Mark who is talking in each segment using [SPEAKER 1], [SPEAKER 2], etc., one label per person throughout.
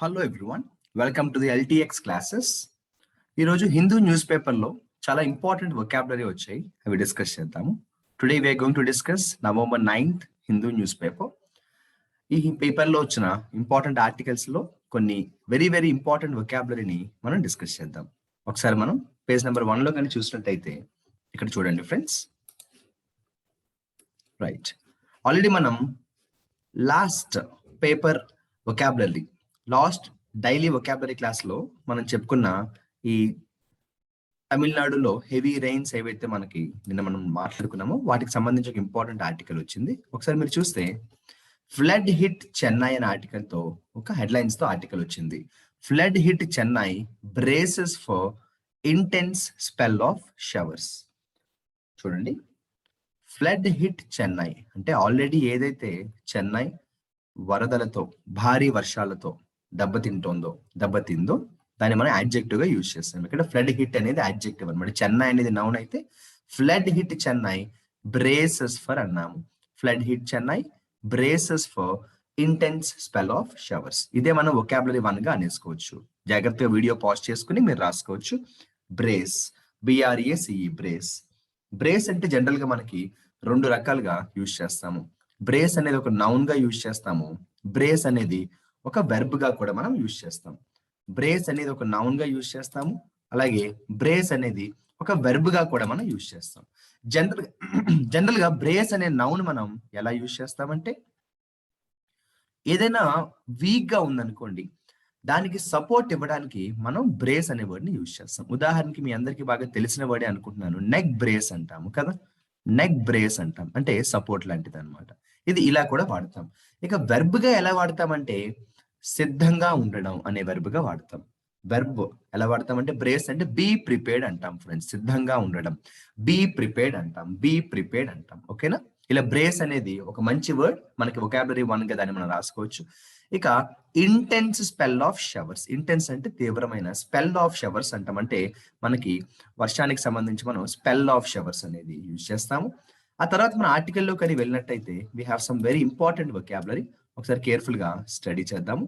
[SPEAKER 1] Hello everyone, welcome to the LTX classes. ఈరోజు Hindu news పేపర్లో చాలా ఇంపార్టెంట్ వొకాబులరీ వచ్చాయి, అవి డిస్కస్ చేద్దాము. Today we're going to discuss November 9th Hindu news paper. ఈ పేపర్లో వచ్చిన ఇంపార్టెంట్ ఆర్టికల్స్లో కొన్ని వెరీ వెరీ ఇంపార్టెంట్ వొకాబులరీని మనం డిస్కస్ చేద్దాం. ఒకసారి మనం పేజ్ నెంబర్ 1లో కానీ చూసినట్టయితే ఇక్కడ చూడండి ఫ్రెండ్స్. రైట్, ఆల్రెడీ మనం last paper vocabulary last daily vocabulary క్లాస్లో మనం చెప్పుకున్న ఈ తమిళనాడులో హెవీ రెయిన్స్ ఏవైతే మనకి నిన్న మనం మాట్లాడుకున్నామో వాటికి సంబంధించి ఒక ఇంపార్టెంట్ ఆర్టికల్ వచ్చింది. ఒకసారి మీరు చూస్తే ఫ్లడ్ హిట్ చెన్నై అనే ఆర్టికల్ తో ఒక హెడ్లైన్స్ తో ఆర్టికల్ వచ్చింది. Flood hit Chennai braces for intense spell of showers. చూడండి, ఫ్లడ్ హిట్ చెన్నై అంటే ఆల్రెడీ ఏదైతే చెన్నై వరదలతో భారీ వర్షాలతో దెబ్బతిందో దాన్ని మనం యాడ్జెక్టివ్ గా యూజ్ చేస్తాం. ఇక్కడ ఫ్లడ్ హిట్ అనేది యాడ్జెక్టివ్ అనమాట. చెన్నై అనేది నౌన్ అయితే flood hit Chennai braces for అన్నాము. Flood hit Chennai braces for intense spell of showers. ఇదే మనం వొకాబులరీ 1 గా అనేసుకోవచ్చు. జాగ్రత్తగా వీడియో పాజ్ చేసుకుని మీరు రాసుకోవచ్చు. Brace, BRACE, brace. బ్రేస్ అంటే జనరల్ గా మనకి 2 రకాలుగా యూజ్ చేస్తాము. బ్రేస్ అనేది ఒక నౌన్ గా యూజ్ చేస్తాము. బ్రేస్ అనేది ఒక వెర్బ్ గా కూడా మనం యూజ్ చేస్తాం. బ్రేస్ అనేది ఒక నౌన్ గా యూజ్ చేస్తాము, అలాగే బ్రేస్ అనేది ఒక వెర్బ్ గా కూడా మనం యూజ్ చేస్తాం. జనరల్ గా బ్రేస్ అనే నౌన్ మనం ఎలా యూజ్ చేస్తామంటే, ఏదైనా వీక్ గా ఉందనుకోండి, దానికి సపోర్ట్ ఇవ్వడానికి మనం బ్రేస్ అనే వర్డ్ ని యూజ్ చేస్తాం. ఉదాహరణకి మీ అందరికి బాగా తెలిసిన వర్డే అనుకుంటున్నాను, నెక్ బ్రేస్ అంటాము కదా. నెక్ బ్రేస్ అంటాం అంటే సపోర్ట్ లాంటిది అనమాట. ఇది ఇలా కూడా వాడతాం. ఇక వెర్బ్ గా ఎలా వాడతామంటే, సిద్ధంగా ఉండడం అనే వెర్బ్ గా వాడతాం. వెర్బ్ ఎలా వాడతామంటే, బ్రేస్ అంటే బీ ప్రిపేర్డ్ అంటాం ఫ్రెండ్స్. సిద్ధంగా ఉండడం బీ ప్రిపేర్డ్ అంటాం, బీ ప్రిపేర్డ్ అంటాం. ఓకేనా? ఇలా బ్రేస్ అనేది ఒక మంచి వర్డ్, మనకి వొకాబులరీ 1 గా దాన్ని మనం రాసుకోవచ్చు. ఇక intense spell of showers. Intense అంటే తీవ్రమైన, స్పెల్ ఆఫ్ షవర్స్ అంటాం అంటే మనకి వర్షానికి సంబంధించి మనం స్పెల్ ఆఫ్ షవర్స్ అనేది యూజ్ చేస్తాము. ఆ తర్వాత మన ఆర్టికల్లో కానీ వెళ్ళినట్టయితే we have some very important vocabulary. ఒకసారి కేర్ఫుల్ గా స్టడీ చేద్దాము.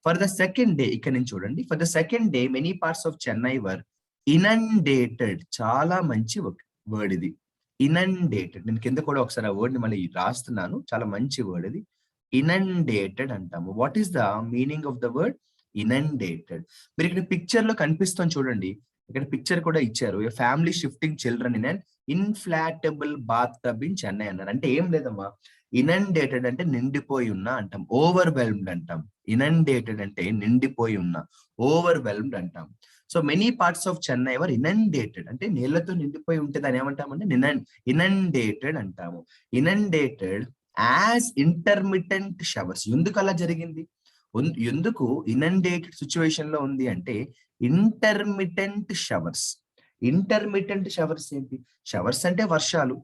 [SPEAKER 1] ఫర్ ద సెకండ్ డే, ఇక్కడ నుంచి చూడండి, for the second day many parts of Chennai were inundated. చాలా మంచి వర్డ్ ఇది, ఇనండేటెడ్. నేను కింద కూడా ఒకసారి ఆ వర్డ్ ని మళ్ళీ రాస్తున్నాను, చాలా మంచి వర్డ్ ఇది. ఇనండేటెడ్ అంటాము. What is the meaning of the word inundated? మీరు ఇక్కడ పిక్చర్ లో కనిపిస్తుంది చూడండి, ఇక్కడ పిక్చర్ కూడా ఇచ్చారు. A family shifting children in an inflatable bath tub in Chennai అన్నారు. అంటే ఏం లేదమ్మా, ఇనండేటెడ్ అంటే నిండిపోయి ఉన్న అంటాం, ఓవర్వెల్మ్డ్ అంటాం. ఇనండేటెడ్ అంటే నిండిపోయి ఉన్న, ఓవర్వెల్మ్డ్ అంటాం. So many parts of Chennai were inundated అంటే నీళ్లతో నిండిపోయి ఉంటే దాన్ని ఏమంటామంటే ఇనండేటెడ్ అంటాము. Inundated as intermittent showers. ఎందుకు అలా జరిగింది? ఎందుకు ఇనండేటెడ్ సిచ్యువేషన్ లో ఉంది అంటే, ఇంటర్మిటెంట్ షవర్స్. ఇంటర్మిటెంట్ షవర్స్ ఏంటి? షవర్స్ అంటే వర్షాలు.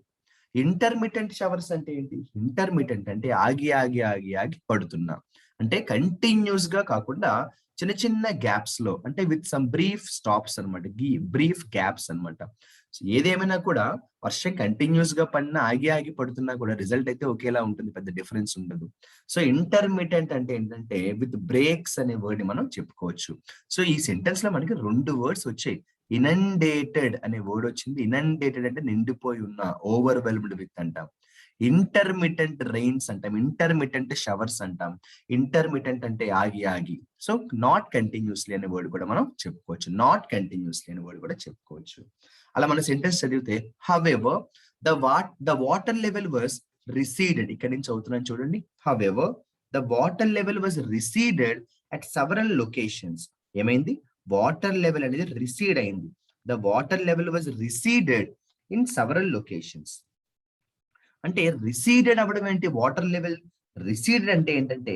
[SPEAKER 1] ఇంటర్మిటెంట్ షవర్స్ అంటే ఏంటి? ఇంటర్మిటెంట్ అంటే ఆగి ఆగి ఆగి ఆగి పడుతున్నా, అంటే కంటిన్యూస్ గా కాకుండా చిన్న చిన్న గ్యాప్స్ లో, అంటే విత్ సమ్ బ్రీఫ్ స్టాప్స్ అనమాట, బ్రీఫ్ గ్యాప్స్ అనమాట. ఏదేమైనా కూడా వర్షం కంటిన్యూస్ గా పడినా ఆగి ఆగి పడుతున్నా కూడా రిజల్ట్ అయితే ఒకేలా ఉంటుంది, పెద్ద డిఫరెన్స్ ఉండదు. సో ఇంటర్మిటెంట్ అంటే ఏంటంటే విత్ బ్రేక్స్ అనే వర్డ్ ని మనం చెప్పుకోవచ్చు. సో ఈ సెంటెన్స్ లో మనకి 2 వర్డ్స్ వచ్చాయి. ఇనండేటెడ్ అనే వర్డ్ వచ్చింది. ఇనండేటెడ్ అంటే నిండిపోయి ఉన్న, ఓవర్వెల్మ్డ్ విత్ అంటాం. ఇంటర్మిటెంట్ రెయిన్స్ అంటాం, ఇంటర్మిటెంట్ షవర్స్ అంటాం. ఇంటర్మిటెంట్ అంటే ఆగి ఆగి. సో నాట్ కంటిన్యూస్లీ అనే వర్డ్ కూడా మనం చెప్పుకోవచ్చు. నాట్ కంటిన్యూస్లీ అనే వర్డ్ కూడా చెప్పుకోవచ్చు. అలా మన సెంటెన్స్ చదివితే, however the water level was receded. ఇక్కడ నుంచి అవుతున్నాను చూడండి. However the water level was receded at several locations. ఏమైంది? వాటర్ లెవెల్ అనేది రిసీడ్ అయింది. The water level was receded in several locations. అంటే రిసీడెడ్ అవ్వడం ఏంటి? వాటర్ లెవెల్ రిసీడెడ్ అంటే ఏంటంటే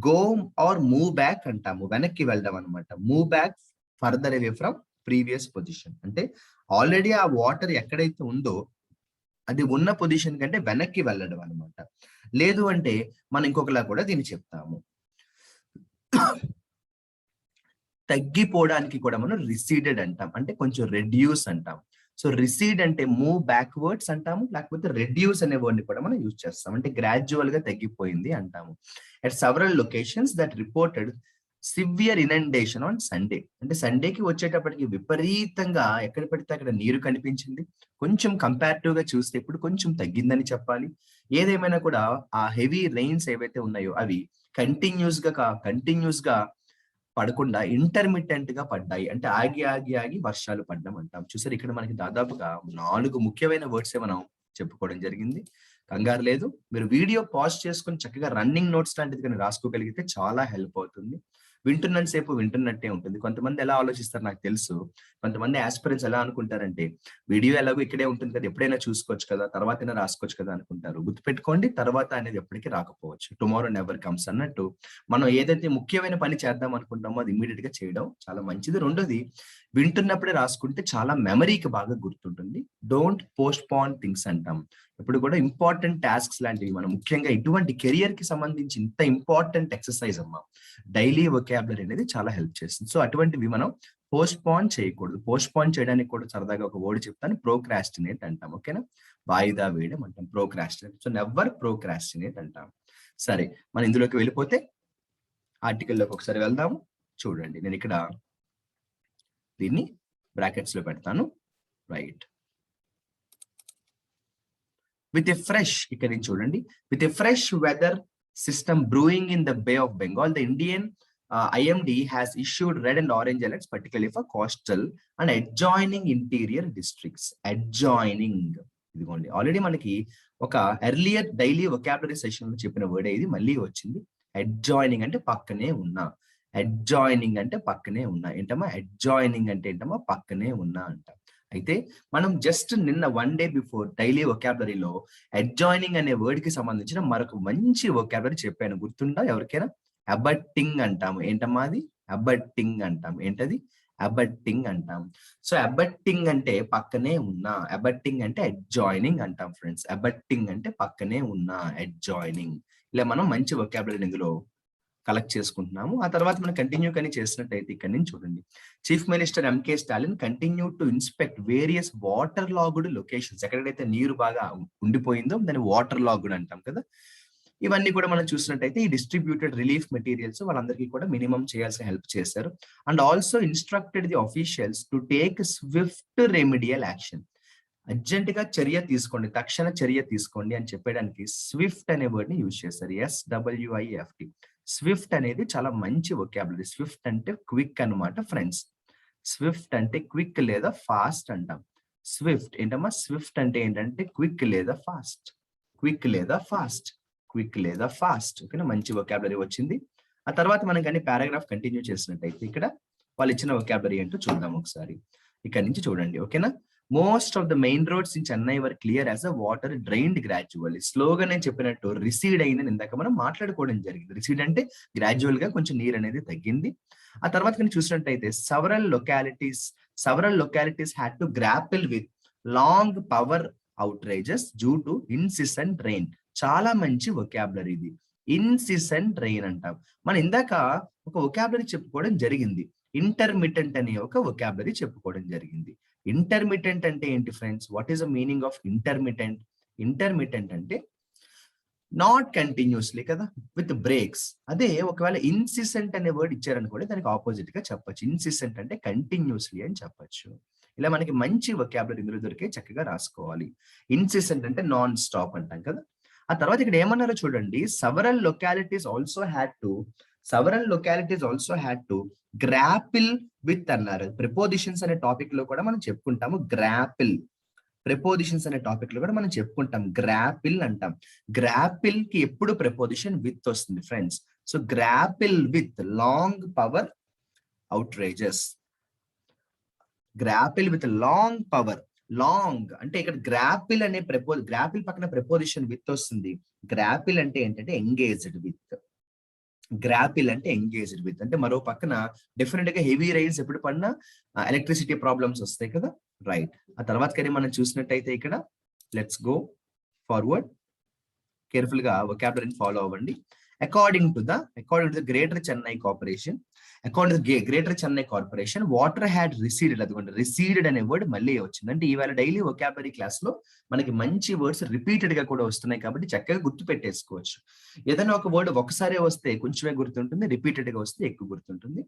[SPEAKER 1] గో ఆర్ మూవ్ బ్యాక్ అంటాము, వెనక్కి వెళ్ళడం అనమాట. Move back further away from previous position. అంటే ఆల్రెడీ ఆ వాటర్ ఎక్కడైతే ఉందో అది ఉన్న పొజిషన్ కంటే వెనక్కి వెళ్ళడం అనమాట. లేదు అంటే మనం ఇంకొకలా కూడా దీన్ని చెప్తాము, తగ్గిపోవడానికి కూడా మనం రిసీడెడ్ అంటాం, అంటే కొంచెం రెడ్యూస్ అంటాం. సో రిసీడ్ అంటే మూవ్ బ్యాక్వర్డ్స్ అంటాము, లేకపోతే రెడ్యూస్ అనే వర్డ్ ని కూడా మనం యూజ్ చేస్తాం, అంటే గ్రాడ్యువల్ గా తగ్గిపోయింది అంటాము. At several locations that reported severe inundation on Sunday, అంటే సండేకి వచ్చేటప్పటికి విపరీతంగా ఎక్కడ పడితే అక్కడ నీరు కనిపించింది. కొంచెం కంపారిటివ్ గా చూస్తే ఇప్పుడు కొంచెం తగ్గిందని చెప్పాలి. ఏదేమైనా కూడా ఆ హెవీ రెయిన్స్ ఏవైతే ఉన్నాయో అవి కంటిన్యూస్ గా పడకుండా ఇంటర్మిటెంట్ గా పడ్డాయి, అంటే ఆగి ఆగి ఆగి వర్షాలు పడ్డం అంటాం. చూసారు, ఇక్కడ మనకి దాదాపుగా 4 ముఖ్యమైన వర్డ్స్ మనం చెప్పుకోవడం జరిగింది. కంగారు లేదు, మీరు వీడియో పాజ్ చేసుకుని చక్కగా రన్నింగ్ నోట్స్ లాంటిది కానీ రాసుకోగలిగితే చాలా హెల్ప్ అవుతుంది. వింటున్నంత సేపు వింటున్నట్టే ఉంటుంది. కొంతమంది ఎలా ఆలోచిస్తారు నాకు తెలుసు, కొంతమంది ఆస్పిరెంట్స్ ఎలా అనుకుంటారంటే వీడియో ఎలాగో ఇక్కడే ఉంటుంది కదా, ఎప్పుడైనా చూసుకోవచ్చు కదా, తర్వాతైనా రాసుకోవచ్చు కదా అనుకుంటారు. గుర్తుపెట్టుకోండి, తర్వాత అనేది ఎప్పటికీ రాకపోవచ్చు. టుమారో నెవర్ కమ్స్ అన్నట్టు మనం ఏదైతే ముఖ్యమైన పని చేద్దాం అనుకుంటామో అది ఇమీడియట్ గా చేయడం చాలా మంచిది. రెండోది, వింటున్నప్పుడే రాసుకుంటే చాలా మెమరీకి బాగా గుర్తుంటుంది. డోంట్ పోస్ట్ పోన్ థింగ్స్ అంటాం. ఇప్పుడు కూడా ఇంపార్టెంట్ టాస్క్స్ లాంటివి మనం ముఖ్యంగా ఇటువంటి కెరియర్ కి సంబంధించి ఇంత ఇంపార్టెంట్ ఎక్సర్సైజ్ అమ్మా, డైలీ వొకాబులరీ అనేది చాలా హెల్ప్ చేస్తుంది. సో అటువంటివి మనం పోస్ట్ పోన్ చేయకూడదు. పోస్ట్ పోన్ చేయడానికి కూడా సరదాగా ఒక వర్డ్ చెప్తాను, ప్రోక్రాస్టినేట్ అంటాం. ఓకేనా, వాయిదా వేయడం అంటాం ప్రోక్రాస్టినేట్. సో నెవర్ ప్రోక్రాస్టినేట్ అంటాం. సరే, మనం ఇందులోకి వెళ్ళిపోతే ఆర్టికల్లోకి ఒకసారి వెళ్దాము. చూడండి, నేను ఇక్కడ దీన్ని బ్రాకెట్స్ లో పెడతాను. రైట్, విత్ ఎ ఫ్రెష్, ఇక్కడ నుంచి చూడండి, with a fresh weather system brewing in the Bay of Bengal, the Indian IMD has issued red and orange alerts, particularly for coastal and adjoining interior districts. Adjoining, ఇదిగోండి, already మనకి ఒక earlier daily vocabulary session లో చెప్పిన word ఇది మళ్ళీ వచ్చింది. Adjoining అంటే పక్కనే ఉన్నా, అడ్జాయినింగ్ అంటే పక్కనే ఉన్నా. ఏంటమ్మా అడ్జాయినింగ్ అంటే? ఏంటమ్మా పక్కనే ఉన్నా అంట. అయితే మనం జస్ట్ నిన్న 1 డే బిఫోర్ డైలీ వొకాబులరీలో అడ్జాయినింగ్ అనే వర్డ్ కి సంబంధించిన మరొక మంచి వొకాబులరీ చెప్పాను, గుర్తుందా ఎవరికైనా? అబట్టింగ్ అంటాము. ఏంటమ్మా అది? అబట్టింగ్ అంటాం. ఏంటది? అబట్టింగ్ అంటాం. సో అబట్టింగ్ అంటే పక్కనే ఉన్నా, అబట్టింగ్ అంటే అడ్జాయినింగ్ అంటాం ఫ్రెండ్స్. అబట్టింగ్ అంటే పక్కనే ఉన్నా, అడ్జాయినింగ్. ఇలా మనం మంచి వొకాబులరీ ఇందులో కలెక్ట్ చేసుకుంటున్నాము. ఆ తర్వాత మనం కంటిన్యూ కానీ చేసినట్టయితే ఇక్కడ నుంచి చూడండి, chief minister MK Stalin continue to inspect various water logged locations. ఎక్కడైతే నీరు బాగా ఉండిపోయిందో దాన్ని వాటర్ లాగుడ్ అంటాం కదా. ఇవన్నీ కూడా మనం చూసినట్టయితే ఈ డిస్ట్రిబ్యూటెడ్ రిలీఫ్ మెటీరియల్స్ వాళ్ళందరికీ కూడా మినిమం చేయాల్సిన హెల్ప్ చేశారు. And also instructed the officials to take Swift remedial action. Urgent గా చర్య తీసుకోండి, తక్షణ చర్య తీసుకోండి అని చెప్పడానికి స్విఫ్ట్ అనే వర్డ్ ని యూజ్ చేశారు. SWIFT. స్విఫ్ట్ అనేది చాలా మంచి వొకాబులరీ. స్విఫ్ట్ అంటే క్విక్ అన్నమాట ఫ్రెండ్స్. స్విఫ్ట్ అంటే క్విక్ లేదా ఫాస్ట్ అంటాం. స్విఫ్ట్ ఏంటమ్మా? స్విఫ్ట్ అంటే ఏంటంటే క్విక్ లేదా ఫాస్ట్, క్విక్ లేదా ఫాస్ట్, క్విక్ లేదా ఫాస్ట్. ఓకేనా, మంచి వొకాబులరీ వచ్చింది. ఆ తర్వాత మనం కానీ పారాగ్రాఫ్ కంటిన్యూ చేసినట్టయితే ఇక్కడ వాళ్ళు ఇచ్చిన వొకాబులరీ ఏంటో చూద్దాం ఒకసారి. ఇక్కడ నుంచి చూడండి. ఓకేనా, most of the main roads in Chennai were clear as a water drained gradually. స్లోగా నేను చెప్పినట్టు రిసీడ్ అయిందని ఇందాక మనం మాట్లాడుకోవడం జరిగింది. రిసీడ్ అంటే గ్రాడ్యువల్ గా కొంచెం నీరు అనేది తగ్గింది. ఆ తర్వాత కానీ చూసినట్టయితే several localities had to grapple with long power outages due to incessant rain. చాలా మంచి వొకాబులరీ ఇది, ఇన్సిసెంట్ రెయిన్ అంటాం. మనం ఇందాక ఒక వొకాబులరీ చెప్పుకోవడం జరిగింది, ఇంటర్మిటెంట్ అనే ఒక వొకాబులరీ చెప్పుకోవడం జరిగింది. ఇంటర్మిటెంట్ అంటే ఏంటి friends? What is the meaning of intermittent? Intermittent అంటే నాట్ కంటిన్యూస్లీ కదా, విత్ బ్రేక్స్. అదే ఒకవేళ ఇన్సిసెంట్ అనే వర్డ్ ఇచ్చారనుకోండి, దానికి ఆపోజిట్ గా చెప్పొచ్చు. ఇన్సిసెంట్ అంటే కంటిన్యూస్లీ అని చెప్పొచ్చు. ఇలా మనకి మంచి వొకాబులరీ ఇందులో దొరికే, చక్కగా రాసుకోవాలి. ఇన్సిసెంట్ అంటే నాన్ స్టాప్ అంటాం కదా. ఆ తర్వాత ఇక్కడ ఏమన్నారో చూడండి, several localities also had to grapple with అన్నారు. ప్రిపోజిషన్స్ అనే టాపిక్ లో కూడా మనం చెప్పుకుంటాము గ్రాపిల్. ప్రిపోజిషన్స్ అనే టాపిక్ లో కూడా మనం చెప్పుకుంటాం గ్రాపిల్ అంటాం. గ్రాపిల్ కి ఎప్పుడు ప్రిపోజిషన్ విత్ వస్తుంది friends. So గ్రాపిల్ with long power outrages. గ్రాపిల్ with long power. Long అంటే ఇక్కడ గ్రాపిల్ అనే గ్రాపిల్ పక్కన ప్రిపోజిషన్ విత్ వస్తుంది. గ్రాపిల్ అంటే ఏంటంటే ఎంగేజ్డ్ విత్. గ్రాపిల్ అంటే ఎంగేజ్డ్ విత్ అంటే మరో పక్కన డెఫినెట్ గా హెవీ రైన్స్ ఎప్పుడు పడినా ఎలక్ట్రిసిటీ ప్రాబ్లమ్స్ వస్తాయి కదా. రైట్, ఆ తర్వాత కానీ మనం చూసినట్టయితే ఇక్కడ లెట్స్ గో ఫార్వర్డ్. కేర్ఫుల్ గా వొకాబులరీని ఫాలో అవ్వండి. According to the greater Chennai corporation, greater Chennai corporation water had receded. అదిగోండి రిసీడెడ్ అనే వర్డ్ మళ్ళీ వచ్చింది. అంటే ఇవాళ డైలీ వొకాబులరీ క్లాస్ లో మనకి మంచి వర్డ్స్ రిపీటెడ్ గా కూడా వస్తున్నాయి కాబట్టి చక్కగా గుర్తు పెట్టేసుకోవచ్చు. ఏదైనా ఒక వర్డ్ ఒకసారి వస్తే కొంచెమే గుర్తుంటుంది, రిపీటెడ్ గా వస్తే ఎక్కువ గుర్తుంటుంది.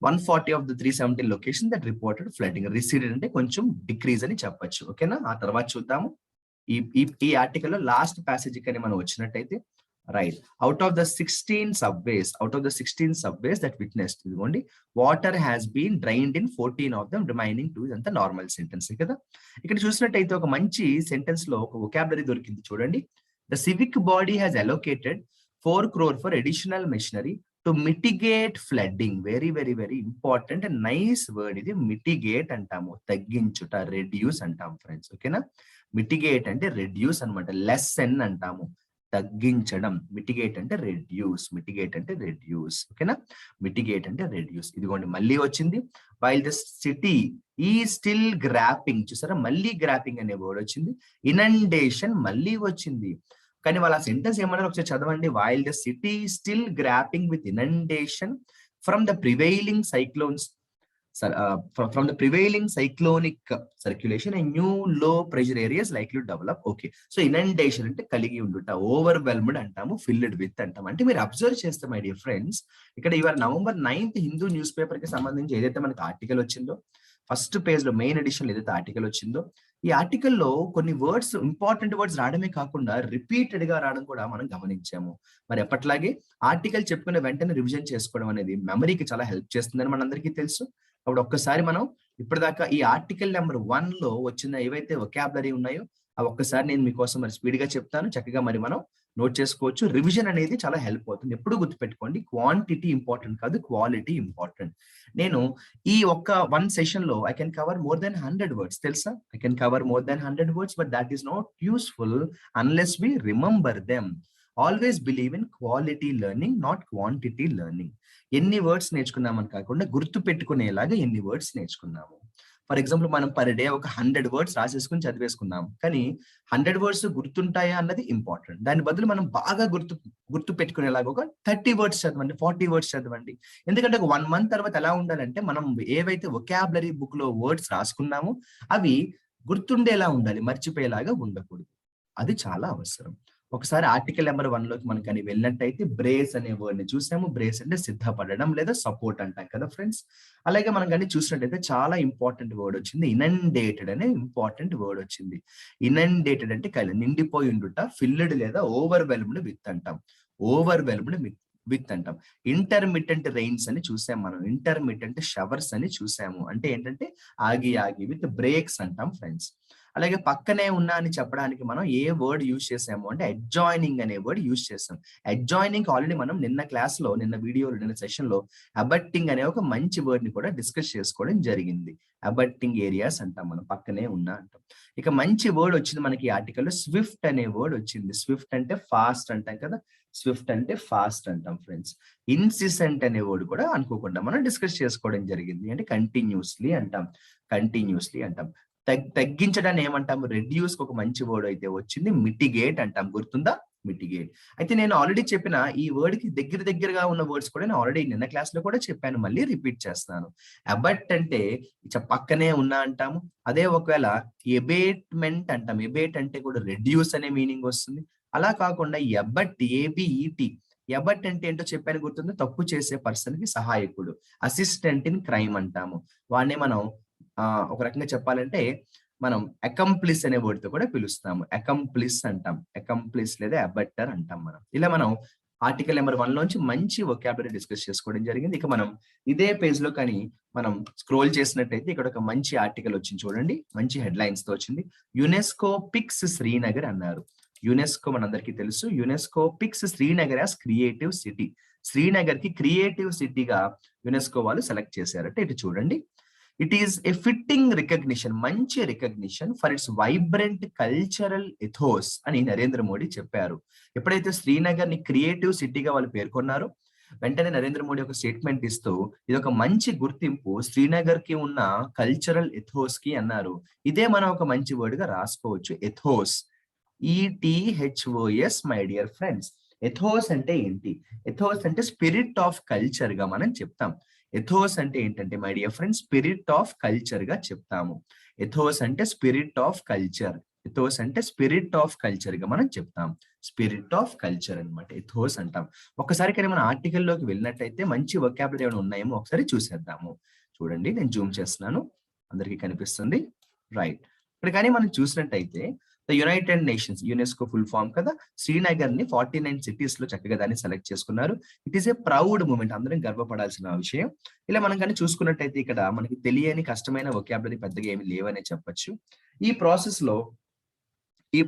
[SPEAKER 1] 140 of the 370 locations that reported flooding. Receded అంటే కొంచెం డిక్రీజ్ అని చెప్పొచ్చు. ఓకేనా? ఆ తర్వాత చూద్దాము. ఈ ఆర్టికల్ లో లాస్ట్ ప్యాసేజ్ కానీ మనం వచ్చినట్టయితే, right, out of the 16 subways that witnessed, ఇదిగోండి, water has been drained in 14 of them, remaining 2 ఇదంతా నార్మల్ సెంటెన్స్ కదా. ఇక్కడ చూసినట్టయితే ఒక మంచి సెంటెన్స్ లో ఒక వొకాబులరీ దొరికింది చూడండి. The civic body has allocated 4 crore for additional machinery to mitigate flooding. Very very very important and nice word ఇది. మిటిగేట్ అంటాము, తగ్గించుట, రెడ్యూస్ అంటాం ఫ్రెండ్స్. ఓకేనా? మిటిగేట్ అంటే రెడ్యూస్ అన్నమాట. లెసన్ అంటాము, తగ్గించడం. మిటిగేట్ అంటే రెడ్యూస్, ఓకేనా? మిటిగేట్ అంటే రెడ్యూస్. ఇదిగోండి మళ్ళీ వచ్చింది. వైల్ ద సిటీ ఈ స్టిల్ గ్రాపింగ్, చూసారా మళ్ళీ గ్రాపింగ్ అనే వర్డ్ వచ్చింది. ఇనండేషన్ మళ్ళీ వచ్చింది. కానీ వాళ్ళ సెంటెన్స్ ఏమన్నారు ఒకసారి చదవండి. While the city still grappling with inundation from the prevailing cyclonic circulation and new low pressure areas likely to develop. Okay, so inundation అంటే కలిగి ఉండుట, ఓవర్వెల్మ్డ్ అంటాము, ఫిల్డ్ విత్ అంటాము. అంటే మీరు అబ్జర్వ్ చేస్తే మై డియర్ ఫ్రెండ్స్, ఇక్కడ ఇవాళ November 9th Hindu news paper కి సంబంధించి ఏదైతే మనకి ఆర్టికల్ వచ్చిందో, ఫస్ట్ పేజ్ లో మెయిన్ ఎడిషన్ ఏదైతే ఆర్టికల్ వచ్చిందో, ఈ ఆర్టికల్లో కొన్ని వర్డ్స్, ఇంపార్టెంట్ వర్డ్స్ రావడమే కాకుండా రిపీటెడ్ గా రావడం కూడా మనం గమనించాము. మరి ఎప్పట్లాగే ఆర్టికల్ చెప్పుకునే వెంటనే రివిజన్ చేసుకోవడం అనేది మెమరీకి చాలా హెల్ప్ చేస్తుందని మనందరికీ తెలుసు. అప్పుడు ఒక్కసారి మనం ఇప్పటిదాకా ఈ ఆర్టికల్ నెంబర్ 1 లో వచ్చిన ఏవైతే వొకాబులరీ ఉన్నాయో అవి ఒక్కసారి నేను మీకోసం మరి స్పీడ్ గా చెప్తాను, చక్కగా మరి మనం నోట్ చేసుకోవచ్చు. రివిజన్ అనేది చాలా హెల్ప్ అవుతుంది. ఎప్పుడు గుర్తుపెట్టుకోండి, క్వాంటిటీ ఇంపార్టెంట్ కాదు, క్వాలిటీ ఇంపార్టెంట్. నేను ఈ ఒక్క 1 సెషన్ లో I can cover more than 100 words, తెలుసా? I can cover more than 100 words, but that is not useful unless we remember them. Always believe in quality learning, not quantity learning. ఎన్ని words నేర్చుకున్నామని కాకుండా గుర్తు పెట్టుకునేలాగా ఎన్ని words నేర్చుకున్నాము. For example మనం per day ఒక 100 వర్డ్స్ రాసేసుకుని చదివేసుకున్నాం, కానీ 100 వర్డ్స్ గుర్తుంటాయా అన్నది ఇంపార్టెంట్. దాని బదులు మనం బాగా గుర్తు పెట్టుకునేలాగా ఒక 30 వర్డ్స్ చదవండి, 40 వర్డ్స్ చదవండి. ఎందుకంటే ఒక 1 month తర్వాత ఎలా ఉండాలంటే, మనం ఏవైతే వొకాబులరీ బుక్ లో వర్డ్స్ రాసుకున్నామో అవి గుర్తుండేలా ఉండాలి, మర్చిపోయేలాగా ఉండకూడదు. అది చాలా అవసరం. ఒకసారి ఆర్టికల్ నెంబర్ 1 లోకి మనం కానీ వెళ్ళినట్టయితే బ్రేస్ అనే వర్డ్ ని చూసాము. బ్రేస్ అంటే సిద్ధపడడం లేదా సపోర్ట్ అంటాం కదా ఫ్రెండ్స్. అలాగే మనం కానీ చూసినట్టయితే చాలా ఇంపార్టెంట్ వర్డ్ వచ్చింది, ఇనండేటెడ్ అనే ఇంపార్టెంట్ వర్డ్ వచ్చింది. ఇనండేటెడ్ అంటే నిండిపోయి ఉండుట, ఫిల్డ్ లేదా ఓవర్వెల్మ్డ్ విత్ అంటాం, ఓవర్వెల్మ్డ్ విత్ అంటాం. ఇంటర్మిటెంట్ రెయిన్స్ అని చూసాం మనం, ఇంటర్మిటెంట్ షవర్స్ అని చూసాము. అంటే ఏంటంటే ఆగి ఆగి, విత్ బ్రేక్స్ అంటాం ఫ్రెండ్స్. అలాగే పక్కనే ఉన్నా అని చెప్పడానికి మనం ఏ వర్డ్ యూజ్ చేసాము అంటే అడ్జాయినింగ్ అనే వర్డ్ యూజ్ చేసాం. అడ్జాయినింగ్ ఆల్రెడీ మనం నిన్న క్లాస్ లో, నిన్న వీడియోలో, నిన్న సెషన్ లో అబట్టింగ్ అనే ఒక మంచి వర్డ్ ని కూడా డిస్కస్ చేసుకోవడం జరిగింది. అబట్టింగ్ ఏరియాస్ అంటాం మనం, పక్కనే ఉన్నా అంటాం. ఇక మంచి వర్డ్ వచ్చింది మనకి ఆర్టికల్ లో, స్విఫ్ట్ అనే వర్డ్ వచ్చింది. స్విఫ్ట్ అంటే ఫాస్ట్ అంటాం కదా, స్విఫ్ట్ అంటే ఫాస్ట్ అంటాం ఫ్రెండ్స్. ఇన్సిసెంట్ అనే వర్డ్ కూడా అనుకోకుండా మనం డిస్కస్ చేసుకోవడం జరిగింది. అంటే కంటిన్యూస్లీ అంటాం, తగ్గించడాన్ని ఏమంటాము, రెడ్యూస్ ఒక మంచి వర్డ్ అయితే వచ్చింది. మిటిగేట్ అంటాం, గుర్తుందా? మిటిగేట్. అయితే నేను ఆల్రెడీ చెప్పిన ఈ వర్డ్ కి దగ్గరగా ఉన్న వర్డ్స్ కూడా నేను ఆల్రెడీ నిన్న క్లాస్ లో కూడా చెప్పాను, మళ్ళీ రిపీట్ చేస్తాను. అబట్ అంటే పక్కనే ఉన్నా అంటాము. అదే ఒకవేళ ఎబేట్మెంట్ అంటాం, ఎబేట్ అంటే కూడా రెడ్యూస్ అనే మీనింగ్ వస్తుంది. అలా కాకుండా ఎబట్, ఏబిఈటి, ఎబట్ అంటే ఏంటో చెప్పాను గుర్తుంది, తప్పు చేసే పర్సన్ కి సహాయకుడు, అసిస్టెంట్ ఇన్ క్రైమ్ అంటాము. వాడిని మనం ఒక రకంగా చెప్పాలంటే మనం అకంప్లిస్ అనే వర్డ్ తో కూడా పిలుస్తాము, అకంప్లిస్ అంటాం, అకంప్లిస్ లేదా అబట్టర్ అంటాం మనం. ఇలా మనం ఆర్టికల్ నెంబర్ 1 లోంచి మంచి వొకాబులరీ డిస్కస్ చేసుకోవడం జరిగింది. ఇక మనం ఇదే పేజ్ లో కానీ మనం స్క్రోల్ చేసినట్టయితే ఇక్కడ ఒక మంచి ఆర్టికల్ వచ్చింది చూడండి, మంచి హెడ్ లైన్స్ తో వచ్చింది. యునెస్కో పిక్స్ శ్రీనగర్ అన్నారు. యునెస్కో మనందరికీ తెలుసు, UNESCO picks Srinagar as creative city. Srinagar కి క్రియేటివ్ సిటీగా యునెస్కో వాళ్ళు సెలెక్ట్ చేశారట. ఇటు చూడండి, it is a fitting recognition, మంచి recognition for its vibrant cultural ethos అని నరేంద్ర మోడీ చెప్పారు. ఎప్పుడైతే శ్రీనగర్ ని క్రియేటివ్ సిటీగా వాళ్ళు పేర్కొన్నారో, వెంటనే నరేంద్ర మోడీ ఒక స్టేట్మెంట్ ఇస్తూ ఇది ఒక మంచి గుర్తింపు శ్రీనగర్ కి ఉన్న కల్చరల్ ఎథోస్ కి అన్నారు. ఇదే మనం ఒక మంచి వర్డ్ గా రాసుకోవచ్చు, ethos, ETHOS my dear friends. Ethos అంటే ఏంటి? ఎథోస్ అంటే స్పిరిట్ ఆఫ్ కల్చర్ గా మనం చెప్తాం. ఎథోస్ అంటే ఏంటంటే my dear friends, spirit of culture గా చెప్తాము. ఎథోస్ అంటే స్పిరిట్ ఆఫ్ కల్చర్. ఎథోస్ అంటే స్పిరిట్ ఆఫ్ కల్చర్ గా మనం చెప్తాం. స్పిరిట్ ఆఫ్ కల్చర్ అన్నమాట ఎథోస్ అంటాం. ఒకసారి కానీ మన ఆర్టికల్ లోకి వెళ్ళినట్టయితే మంచి వొకాబులరీ ఏమైనా ఉన్నాయేమో ఒకసారి చూసేద్దాము. చూడండి, నేను జూమ్ చేస్తున్నాను, అందరికీ కనిపిస్తుంది. రైట్. ఇక్కడ కానీ మనం చూసినట్టయితే the United Nations, UNESCO full form కదా, శ్రీనగర్ ని 49 సిటీస్ లో చక్కగా దాన్ని సెలెక్ట్ చేసుకున్నారు. It is a proud moment, అందరం గర్వపడాల్సిన విషయం. ఇలా మనం కానీ చూసుకున్నట్టయితే ఇక్కడ మనకి తెలియని కష్టమైన వొకాబులరీ పెద్దగా ఏమి లేవనే చెప్పొచ్చు. ఈ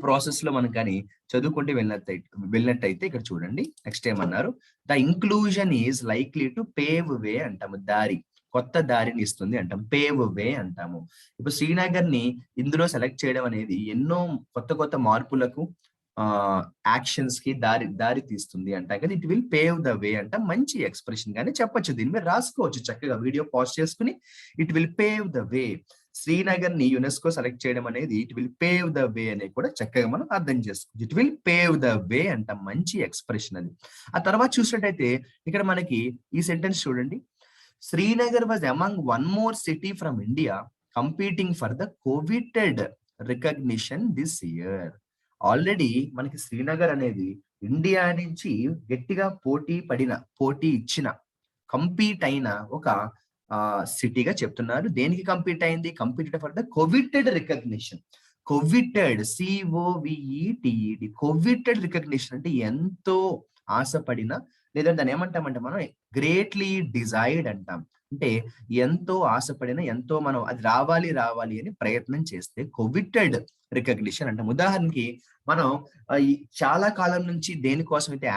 [SPEAKER 1] ప్రాసెస్ లో మనం కానీ చదువుకుంటే వెళ్ళినట్టయితే ఇక్కడ చూడండి, నెక్స్ట్ ఏమన్నారు, the inclusion is likely to pave way అంటాము. దారి, కొత్త దారిని ఇస్తుంది అంటాం, పేవ్ వే అంటాము. ఇప్పుడు శ్రీనగర్ ని ఇందులో సెలెక్ట్ చేయడం అనేది ఎన్నో కొత్త మార్పులకు యాక్షన్స్ కి దారి తీస్తుంది అంటాం కదా. It will pave the way అంట, మంచి ఎక్స్ప్రెషన్ గానే చెప్పొచ్చు. దీని మీద రాసుకోవచ్చు చక్కగా, వీడియో పాజ్ చేసుకుని it will pave the way. Srinagar ని యునెస్కో సెలెక్ట్ చేయడం అనేది it will pave the way అనేది కూడా చక్కగా మనం అర్థం చేసుకోవచ్చు. It will pave the way అంట, మంచి ఎక్స్ప్రెషన్ అది. ఆ తర్వాత చూసినట్టయితే ఇక్కడ మనకి ఈ సెంటెన్స్ చూడండి, Srinagar was among one more city from India competing for the coveted recognition this year. Already మనకి శ్రీనగర్ అనేది ఇండియా నుంచి గట్టిగా పోటీ ఇచ్చిన, కంపీట్ అయిన ఒక సిటీగా చెప్తున్నారు. దేనికి కంపీట్ అయింది? Competed for the coveted recognition. Coveted, COVETED, coveted recognition అంటే ఎంతో ఆశపడిన, లేదా దాన్ని ఏమంటామంటే మనం గ్రేట్లీ డిజైర్డ్ అంటాం. అంటే ఎంతో ఆశపడిన, ఎంతో మనం అది రావాలి అని ప్రయత్నం చేస్తే కోవిటెడ్ రికగ్నిషన్ అంటాం. ఉదాహరణకి మనం చాలా కాలం నుంచి దేనికోసం అయితే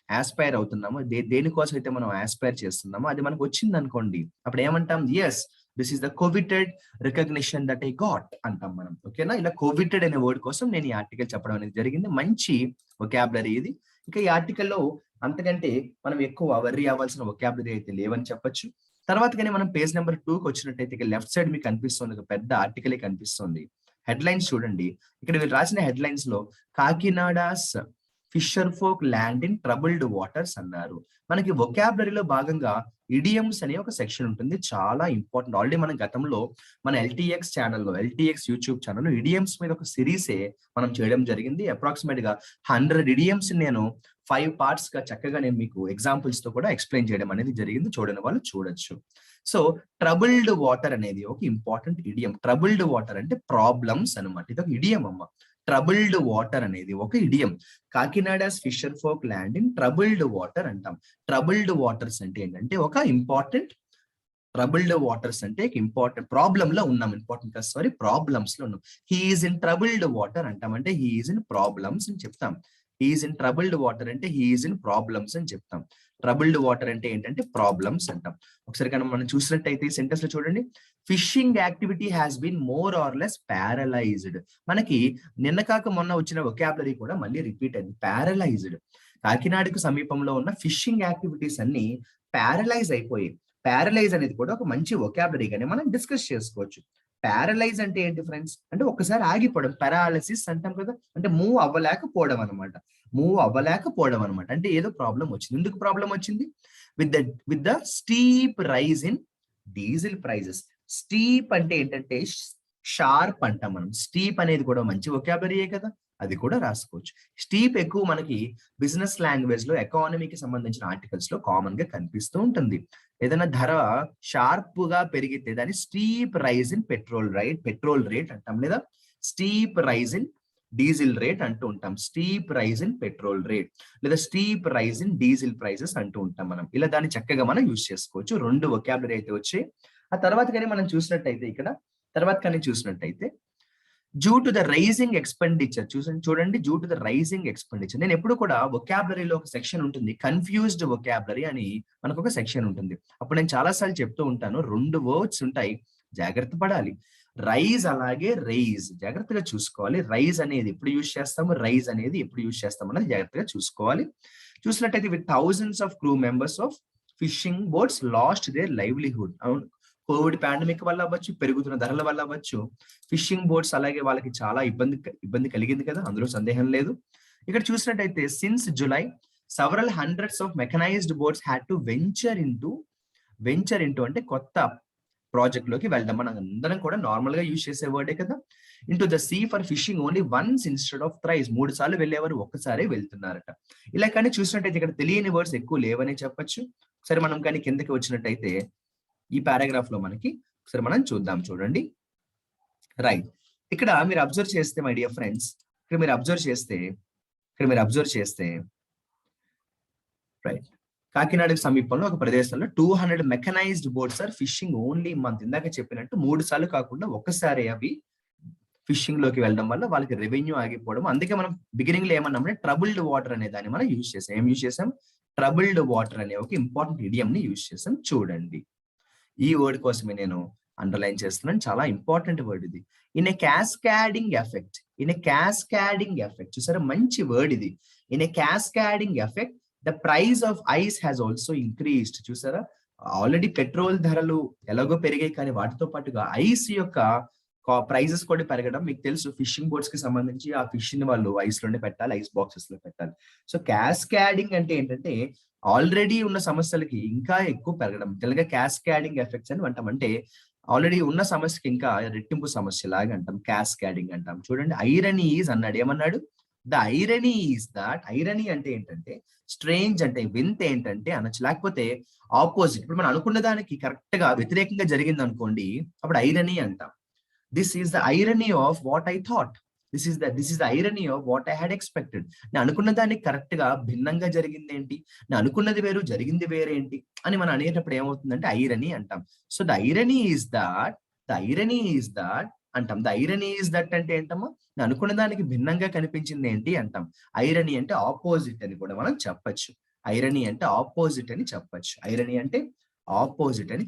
[SPEAKER 1] ఆస్పైర్ అవుతున్నామో, దేనికోసం అయితే మనం ఆస్పైర్ చేస్తున్నామో అది మనకు వచ్చింది అనుకోండి, అప్పుడు ఏమంటాం? Yes, this is the coveted recognition that I got అంటాం మనం. ఓకేనా? ఇలా కోవిటెడ్ అనే వర్డ్ కోసం నేను ఈ ఆర్టికల్ చెప్పడం అనేది జరిగింది. మంచి వొకాబులరీ ఇది. ఇక ఈ ఆర్టికల్లో అంతకంటే మనం ఎక్కువ వర్రీ అవ్వాల్సిన వొకాబులరీ అయితే లేవని చెప్పొచ్చు. తర్వాత కానీ మనం పేజ్ నెంబర్ 2కి వచ్చినట్టయితే ఇక్కడ లెఫ్ట్ సైడ్ మీకు కనిపిస్తుంది, ఒక పెద్ద ఆర్టికలే కనిపిస్తుంది. హెడ్లైన్స్ చూడండి. ఇక్కడ వీళ్ళు రాసిన హెడ్లైన్స్ లో Kakinada's fisher folk land in troubled waters అన్నారు. మనకి వొకాబులరీలో భాగంగా ఇడియమ్స్ అనే ఒక సెక్షన్ ఉంటుంది, చాలా ఇంపార్టెంట్. ఆల్రెడీ మన గతంలో మన ఎల్టీఎక్స్ యూట్యూబ్ ఛానల్లో ఇడియమ్స్ మీద ఒక సిరీసే మనం చేయడం జరిగింది. అప్రాక్సిమేట్ గా 100 ఇడియమ్స్ నేను 5 పార్ట్స్ గా చక్కగా నేను మీకు ఎగ్జాంపుల్స్ తో కూడా ఎక్స్ప్లెయిన్ చేయడం అనేది జరిగింది. చూడని వాళ్ళు చూడొచ్చు. సో ట్రబుల్డ్ వాటర్ అనేది ఒక ఇంపార్టెంట్ ఇడియం. ట్రబుల్డ్ వాటర్ అంటే ప్రాబ్లమ్స్ అనమాట. ఇది ఒక ఇడియం అమ్మ. ట్రబుల్డ్ వాటర్ అనేది ఒక idiom. Kakinada's fisher folk land in troubled water అంటాం. ట్రబుల్డ్ వాటర్స్ అంటే ఏంటంటే ఒక ఇంపార్టెంట్, ట్రబుల్డ్ వాటర్స్ అంటే ఇంపార్టెంట్ ప్రాబ్లమ్ లో ఉన్నాం, ప్రాబ్లమ్స్ లో ఉన్నాం. హీఈస్ ఇన్ ట్రబుల్డ్ వాటర్ అంటాం, అంటే హీఈస్ ఇన్ ప్రాబ్లమ్స్ అని చెప్తాం. హీఈస్ ఇన్ ట్రబుల్డ్ వాటర్ అంటే హీఈస్ ఇన్ ప్రాబ్లమ్స్ అని చెప్తాం. ట్రబుల్డ్ వాటర్ అంటే ఏంటంటే ప్రాబ్లమ్స్ అంటాం. ఒకసారి కనుక మనం చూసినట్టయితే ఈ సెంటెన్స్ లో చూడండి, fishing activity has been more or less paralysed. మనకి నిన్న కాక మొన్న వచ్చిన వొకాబులరీ కూడా మళ్ళీ రిపీట్ అయింది, ప్యారలైజ్డ్. కాకినాడకు సమీపంలో ఉన్న ఫిషింగ్ యాక్టివిటీస్ అన్ని ప్యారలైజ్ అయిపోయాయి. ప్యారలైజ్ అనేది కూడా ఒక మంచి వొకాబులరీగానే మనం డిస్కస్ చేసుకోవచ్చు. ప్యారలైజ్ అంటే ఏంటి ఫ్రెండ్స్? అంటే ఒక్కసారి ఆగిపోవడం, పారాలిసిస్ అంటాం కదా, అంటే మూవ్ అవ్వలేకపోవడం అనమాట. అంటే ఏదో ప్రాబ్లం వచ్చింది. ఎందుకు ప్రాబ్లం వచ్చింది? With the steep rise in diesel prices. Steep అంటే ఏంటంటే షార్ప్ అంటాం మనం. స్టీప్ అనేది కూడా మంచి వొకాబులరీయే కదా, అది కూడా రాసుకోవచ్చు. స్టీప్ ఎక్కువ మనకి బిజినెస్ లాంగ్వేజ్ లో, ఎకానమీకి సంబంధించిన ఆర్టికల్స్ లో కామన్ గా కనిపిస్తూ ఉంటుంది. ఏదైనా ధర షార్ప్ గా పెరిగితే దాన్ని steep rise in petrol rate అంటాం, లేదా steep rise in diesel rate అంటూ ఉంటాం. Steep rise in petrol rate లేదా steep rise in diesel prices అంటూ ఉంటాం మనం. ఇలా దాన్ని చక్కగా మనం యూజ్ చేసుకోవచ్చు. 2 వొకాబులరీ అయితే వచ్చాయి. ఆ తర్వాత కానీ మనం చూసినట్టయితే due to the rising expenditure, చూడండి, due to the rising expenditure. నేను ఎప్పుడు కూడా వొకాబులరీలో ఒక సెక్షన్ ఉంటుంది, కన్ఫ్యూజ్డ్ వొకాబులరీ అని మనకు ఒక సెక్షన్ ఉంటుంది. అప్పుడు నేను చాలా సార్లు చెప్తూ ఉంటాను, 2 వర్డ్స్ ఉంటాయి, జాగ్రత్త పడాలి. రైజ్ అలాగే రైజ్, జాగ్రత్తగా చూసుకోవాలి. రైజ్ అనేది ఎప్పుడు యూజ్ చేస్తాము, రైజ్ అనేది ఎప్పుడు యూజ్ చేస్తాము అనేది జాగ్రత్తగా చూసుకోవాలి. చూసినట్టయితే with thousands of crew members of fishing boats last there livelihood. అవును, కోవిడ్ పాండమిక్ వల్ల అవ్వచ్చు, పెరుగుతున్న ధరల వల్ల అవ్వచ్చు, ఫిషింగ్ బోట్స్ అలాగే వాళ్ళకి చాలా ఇబ్బంది కలిగింది కదా, అందులో సందేహం లేదు. ఇక్కడ చూసినట్టయితే since July several hundreds of mechanized boats had to venture into అంటే కొత్త ప్రాజెక్ట్ లోకి వెళ్దాం. మనం అందరం కూడా నార్మల్ గా యూజ్ చేసే వర్డే కదా. Into the sea for fishing only once instead of thrice. 3 సార్లు వెళ్ళేవారు ఒక్కసారి వెళ్తున్నారట. ఇలా కానీ చూసినట్టయితే ఇక్కడ తెలియని వర్డ్స్ ఎక్కువ లేవని చెప్పొచ్చు. సరే మనం కానీ కిందకి వచ్చినట్టయితే ఈ పారాగ్రాఫ్ లో మనకి ఒకసారి మనం చూద్దాం. చూడండి, రైట్. ఇక్కడ మీరు అబ్జర్వ్ చేస్తే మై డియర్ ఫ్రెండ్స్, ఇక్కడ మీరు అబ్జర్వ్ చేస్తే రైట్, కాకినాడకు సమీపంలో ఒక ప్రదేశంలో 200 mechanised boats are fishing only month. ఇందాక చెప్పినట్టు 3 సార్లు కాకుండా ఒక్కసారి అవి ఫిషింగ్ లోకి వెళ్ళడం వల్ల వాళ్ళకి రెవెన్యూ ఆగిపోవడం. అందుకే మనం బిగినింగ్ లో ఏమన్నామంటే ట్రబుల్డ్ వాటర్ అనే దాన్ని మనం యూజ్ చేసాం. ఏం యూజ్ చేసాం? ట్రబుల్డ్ వాటర్ అనే ఒక ఇంపార్టెంట్ ఇడియం ని యూజ్ చేసాం. చూడండి, ఈ వర్డ్ కోసమే నేను అండర్లైన్ చేస్తున్నాను. చాలా ఇంపార్టెంట్ వర్డ్ ఇది. In a cascading effect. చూసారా, మంచి వర్డ్ ఇది. In a cascading effect the price of ice has also increased. చూసారా, ఆల్రెడీ పెట్రోల్ ధరలు ఎలాగో పెరిగాయి, కానీ వాటితో పాటుగా ఐస్ యొక్క ప్రైజెస్ కూడా పెరగడం. మీకు తెలుసు, ఫిషింగ్ బోట్స్ కి సంబంధించి ఆ ఫిష్ ని వాళ్ళు ఐస్ లోనే పెట్టాలి, ఐస్ బాక్సెస్ లో పెట్టాలి. సో క్యాస్కాడింగ్ అంటే ఏంటంటే ఆల్రెడీ ఉన్న సమస్యలకి ఇంకా ఎక్కువ పెరగడం. తెలుగుగా క్యాస్కాడింగ్ ఎఫెక్ట్స్ అని అంటాం. అంటే ఆల్రెడీ ఉన్న సమస్యకి ఇంకా రెట్టింపు సమస్య లాగా అంటాం, క్యాస్కాడింగ్ అంటాం. చూడండి, ఐరనీ ఈజ్ అన్నాడు. ఏమన్నాడు? The irony is that. Irony అంటే ఏంటంటే స్ట్రేంజ్ అంటే వింత ఏంటంటే అనొచ్చు, లేకపోతే ఆపోజిట్. ఇప్పుడు మనం అనుకున్న దానికి కరెక్ట్ గా వ్యతిరేకంగా జరిగింది అనుకోండి, అప్పుడు ఐరనీ అంటాం. This is the irony of what I thought. This is the irony of what I had expected. నేను అనుకున్న దానికి కరెక్ట్ గా భిన్నంగా జరిగింది ఏంటి, నేను అనుకున్నది వేరు జరిగింది వేరేంటి అని మనం అనేటప్పుడు ఏమవుతుందంటే ఐరనీ అంటాం. So the irony is that అంటాం. ద ఐరనీ ఈస్ దట్ అంటే ఏంటమ్మా? నేను అనుకున్న దానికి భిన్నంగా కనిపించింది ఏంటి అంటాం. ఐరనీ అంటే ఆపోజిట్ అని కూడా మనం చెప్పచ్చు. ఐరనీ అంటే ఆపోజిట్ అని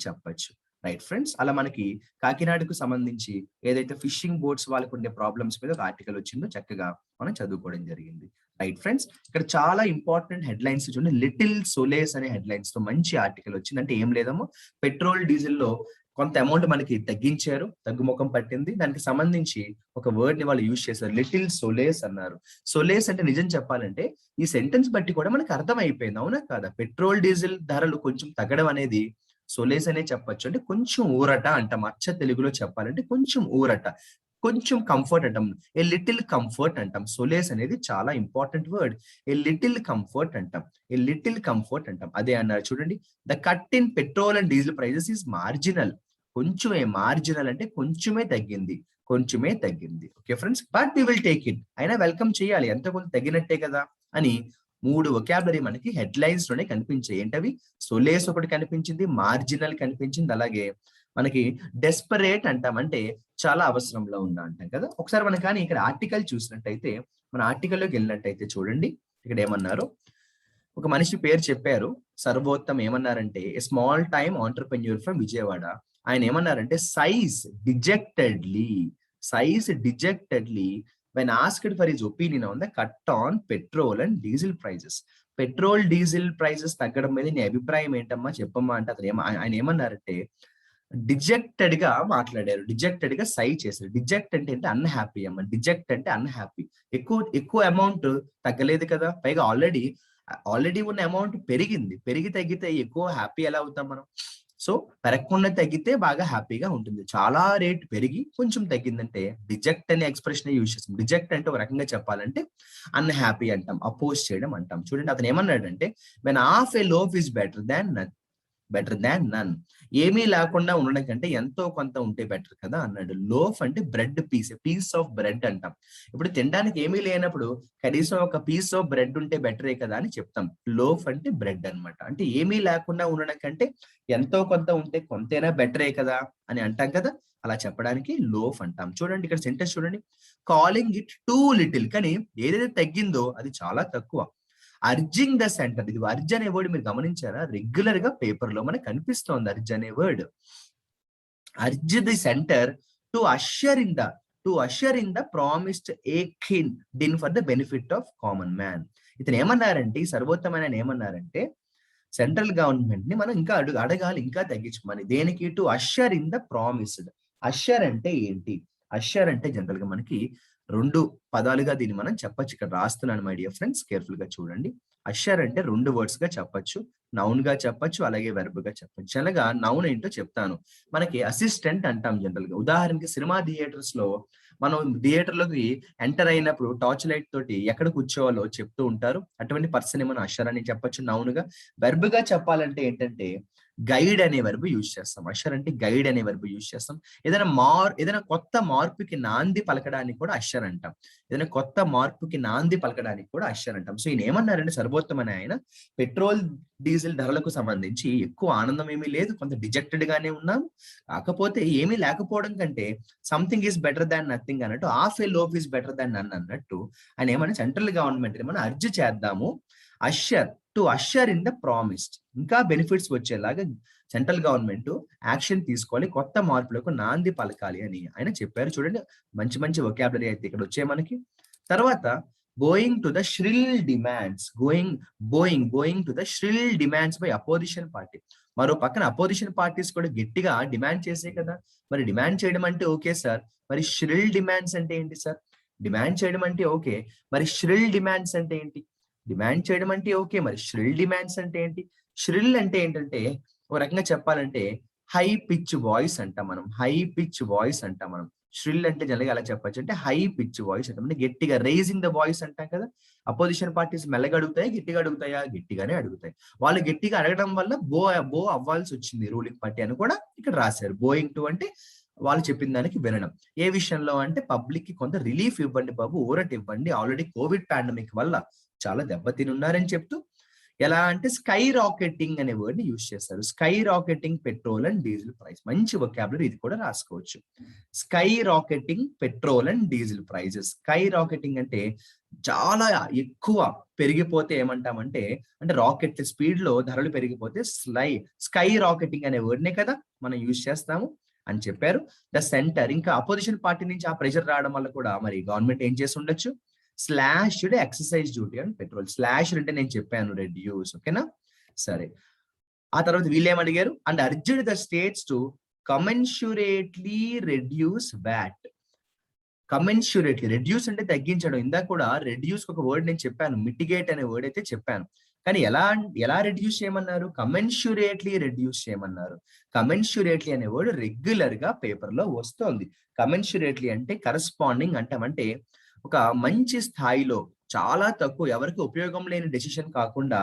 [SPEAKER 1] చెప్పచ్చు. రైట్ ఫ్రెండ్స్, అలా మనకి కాకినాడకు సంబంధించి ఏదైతే ఫిషింగ్ బోట్స్ వాళ్ళకు ఉండే ప్రాబ్లమ్స్ మీద ఒక ఆర్టికల్ వచ్చిందో చక్కగా మనం చదువుకోవడం జరిగింది. రైట్ ఫ్రెండ్స్, ఇక్కడ చాలా ఇంపార్టెంట్ హెడ్లైన్స్ చూడండి. లిటిల్ సోలేస్ అనే హెడ్లైన్స్ తో మంచి ఆర్టికల్ వచ్చింది. అంటే ఏం లేదమ్మో, పెట్రోల్ డీజిల్ లో కొంత అమౌంట్ మనకి తగ్గించారు, తగ్గుముఖం పట్టింది. దానికి సంబంధించి ఒక వర్డ్ ని వాళ్ళు యూజ్ చేశారు, లిటిల్ సోలేస్ అన్నారు. సోలేస్ అంటే నిజం చెప్పాలంటే ఈ సెంటెన్స్ బట్టి కూడా మనకు అర్థం అయిపోయింది, అవునా కాదా? పెట్రోల్ డీజిల్ ధరలు కొంచెం తగ్గడం అనేది సోలేస్ అనే చెప్పొచ్చు. అంటే కొంచెం ఊరట అంటాం. అచ్చ తెలుగులో చెప్పాలంటే కొంచెం ఊరట, కొంచెం కంఫర్ట్ అంటాం. ఏ లిటిల్ కంఫర్ట్ అంటాం. సోలేస్ అనేది చాలా important word. A little comfort అంటాం. అదే అన్నారు చూడండి. The cut in petrol and diesel prices is marginal. Marginal అంటే కొంచెమే తగ్గింది. Okay friends, but we will take it. అయినా వెల్కమ్ చేయాలి, ఎంత కొంత తగ్గినట్టే కదా అని 3 వొకాబులరీ మనకి హెడ్లైన్స్ లోనే కనిపించాయి. ఏంటవి? సోలేస్ ఒకటి కనిపించింది, మార్జినల్ కనిపించింది, అలాగే మనకి డెస్పరేట్ అంటాం. అంటే చాలా అవసరంలో ఉందా అంటాం కదా. ఒకసారి మనం కానీ ఇక్కడ ఆర్టికల్ చూసినట్టయితే, మన ఆర్టికల్లోకి వెళ్ళినట్టయితే చూడండి, ఇక్కడ ఏమన్నారు, ఒక మనిషి పేరు చెప్పారు, సర్వోత్తమ్. ఏమన్నారంటే a small time entrepreneur from Vijayawada. ఆయన ఏమన్నారంటే size డిజెక్టెడ్లీ when asked for his opinion on the cut on petrol and diesel prices. Petrol diesel prices తగ్గడం మీద నీ అభిప్రాయం ఏంటమ్మా చెప్పమ్మా అంటే ఆయన ఏమన్నారంటే డిజెక్టెడ్ గా మాట్లాడారు, డిజెక్టెడ్ గా సై చేశారు. డిజెక్ట్ అంటే అన్హ్యాపీ అమ్మ. డిజెక్ట్ అంటే అన్హ్యాపీ. ఎక్కువ అమౌంట్ తగ్గలేదు కదా, పైగా ఆల్రెడీ ఉన్న అమౌంట్ పెరిగి తగ్గితే ఎక్కువ హ్యాపీ ఎలా అవుతాం మనం? సో పెరగకుండా తగ్గితే బాగా హ్యాపీగా ఉంటుంది. చాలా రేట్ పెరిగి కొంచెం తగ్గిందంటే డిజెక్ట్ అనే ఎక్స్ప్రెషన్ యూజ్ చేస్తాం. డిజెక్ట్ అంటే ఒక రకంగా చెప్పాలంటే అన్హ్యాపీ అంటాం, అపోజ్ చేయడం అంటాం. చూడండి, అతను ఏమన్నాడంటే when half a loaf is better than none. ఏమీ లేకుండా ఉండడం కంటే ఎంతో కొంత ఉంటే బెటర్ కదా అన్నాడు. లోఫ్ అంటే బ్రెడ్ పీస్ ఆఫ్ బ్రెడ్ అంటాం. ఇప్పుడు తినడానికి ఏమీ లేనప్పుడు కనీసం ఒక పీస్ ఆఫ్ బ్రెడ్ ఉంటే బెటరే కదా అని చెప్తాం. లోఫ్ అంటే బ్రెడ్ అన్నమాట. అంటే ఏమీ లేకుండా ఉండడం కంటే ఎంతో కొంత ఉంటే కొంతైనా బెటరే కదా అని అంటాం కదా, అలా చెప్పడానికి లోఫ్ అంటాం. చూడండి ఇక్కడ సెంటెన్స్ చూడండి, కాలింగ్ ఇట్ టూ లిటిల్. కానీ ఏదైతే తగ్గిందో అది చాలా తక్కువ. Urging the centre. ఇది అర్జ్ అనే వర్డ్ మీరు గమనించారా? రెగ్యులర్ గా పేపర్ లో మనకు కనిపిస్తోంది అర్జ్ అనే word. Urge the centre to usher in the promised ఏకిన్ din for the benefit of common man. ఇతను ఏమన్నారంటే, ఈ సర్వోత్తమైన ఏమన్నారంటే సెంట్రల్ గవర్నమెంట్ ని మనం ఇంకా అడగాలి, ఇంకా తగ్గించుకోమని. దేనికి? To usher in the promised. Ashar అంటే ఏంటి? అషర్ అంటే జనరల్ గా మనకి 2 పదాలుగా దీన్ని మనం చెప్పొచ్చు. ఇక్కడ రాస్తున్నాను మై డియర్ ఫ్రెండ్స్, కేర్ఫుల్ గా చూడండి. అషర్ అంటే 2 వర్డ్స్ గా చెప్పొచ్చు, నౌన్ గా చెప్పొచ్చు, అలాగే వెర్బ్ గా చెప్పొచ్చు. అనగా నౌన్ ఏంటో చెప్తాను. మనకి అసిస్టెంట్ అంటాం జనరల్ గా. ఉదాహరణకి సినిమా థియేటర్స్ లో మనం థియేటర్ లోకి ఎంటర్ అయినప్పుడు టార్చ్ లైట్ తోటి ఎక్కడ కూర్చోవాలో చెప్తూ ఉంటారు. అటువంటి పర్సన్ ఏమైనా అషర్ అని చెప్పొచ్చు నౌన్ గా. వెర్బ్ గా చెప్పాలంటే ఏంటంటే గైడ్ అనే వెర్బ్ యూజ్ చేస్తాం. అషర్ అంటే గైడ్ అనే వెర్బ్ యూజ్ చేస్తాం. ఏదైనా కొత్త మార్పుకి నాంది పలకడానికి కూడా అషర్ అంటాం. ఏదైనా కొత్త మార్పుకి నాంది పలకడానికి కూడా అషర్ అంటాం. సో ఈయన ఏమన్నారంటే సర్వోత్తమ అనే ఆయన, పెట్రోల్ డీజిల్ ధరలకు సంబంధించి ఎక్కువ ఆనందం ఏమీ లేదు, కొంత డిజెక్టెడ్ గానే ఉన్నాం. కాకపోతే ఏమీ లేకపోవడం కంటే something is better than nothing అన్నట్టు, half a loaf is better than none అన్నట్టు ఆయన ఏమైనా సెంట్రల్ గవర్నమెంట్ ఏమైనా అర్జీ చేద్దాము, అషర్ ఇన్ ద ప్రామిస్డ్, ఇంకా బెనిఫిట్స్ వచ్చేలాగా సెంట్రల్ గవర్నమెంట్ యాక్షన్ తీసుకోవాలి, కొత్త మార్పులకు నాంది పలకాలి అని ఆయన చెప్పారు. చూడండి మంచి మంచి వొకాబులరీ అయితే ఇక్కడ వచ్చాయి మనకి. తర్వాత going to the shrill demands, going to the shrill demands by opposition party. మరో పక్కన అపోజిషన్ పార్టీస్ కూడా గట్టిగా డిమాండ్ చేసే కదా. మరి డిమాండ్ చేయడం అంటే ఓకే సార్, మరి ష్రిల్ డిమాండ్స్ అంటే ఏంటి సార్? డిమాండ్ చేయడం అంటే ఓకే, మరి ష్రిల్ డిమాండ్స్ అంటే ఏంటి? డిమాండ్ చేయడం అంటే ఓకే, మరి ష్రిల్ డిమాండ్స్ అంటే ఏంటి? ష్రిల్ అంటే ఏంటంటే ఒక రకంగా చెప్పాలంటే హై పిచ్ వాయిస్ అంటాం మనం. హై పిచ్ వాయిస్ అంటాం మనం. ష్రిల్ అంటే జనరల్గా అలా చెప్పొచ్చు, అంటే హై పిచ్ వాయిస్ అంటాం, అంటే గట్టిగా రేజింగ్ ద వాయిస్ అంటాం కదా. అపోజిషన్ పార్టీస్ మెల్లగా అడుగుతాయి, గట్టిగా అడుగుతాయా? గట్టిగానే అడుగుతాయి. వాళ్ళు గట్టిగా అడగడం వల్ల బో అవ్వాల్సి వచ్చింది రూలింగ్ పార్టీ అని కూడా ఇక్కడ రాశారు. గోయింగ్ టు అంటే వాళ్ళు చెప్పిన దానికి వినడం. ఏ విషయంలో అంటే పబ్లిక్ కి కొంత రిలీఫ్ ఇవ్వండి బాబు, ఊరట ఇవ్వండి, ఆల్రెడీ కోవిడ్ పాండమిక్ వల్ల చాలా దెబ్బతిని ఉన్నారని చెప్తూ, ఎలా అంటే స్కై రాకెటింగ్ అనే వర్డ్ ని యూజ్ చేస్తారు. Skyrocketing petrol and diesel price. మంచి వొకాబులరీ, ఇది కూడా రాసుకోవచ్చు. Skyrocketing petrol and diesel prices. Skyrocketing అంటే చాలా ఎక్కువ పెరిగిపోతే ఏమంటామంటే, అంటే రాకెట్ స్పీడ్ లో ధరలు పెరిగిపోతే స్కై రాకెటింగ్ అనే వర్డ్ నే కదా మనం యూజ్ చేస్తాము అని చెప్పారు. ద సెంటర్, ఇంకా అపోజిషన్ పార్టీ నుంచి ఆ ప్రెషర్ రావడం వల్ల కూడా మరి గవర్నమెంట్ ఏం చేసి ఉండొచ్చు, slashed excise duty and petrol. Slash అంటే నేను చెప్పాను రెడ్యూస్, ఓకేనా. సరే, ఆ తర్వాత వీళ్ళు ఏమడిగారు, and urged the states to commensurately reduce VAT. Commensurately, reduce అంటే తగ్గించడం. ఇందాక కూడా రెడ్యూస్ ఒక వర్డ్ నేను చెప్పాను, మిటిగేట్ అనే వర్డ్ అయితే చెప్పాను. కానీ ఎలా రెడ్యూస్ చేయమన్నారు? కమెన్షురేట్లీ రెడ్యూస్ చేయమన్నారు. కమెన్షురేట్లీ అనే వర్డ్ రెగ్యులర్ గా పేపర్ లో వస్తోంది. కమెన్షురేట్లీ అంటే కరస్పాండింగ్ అంటామంటే ఒక మంచి స్థాయిలో, చాలా తక్కువ, ఎవరికి ఉపయోగం లేని డెసిషన్ కాకుండా,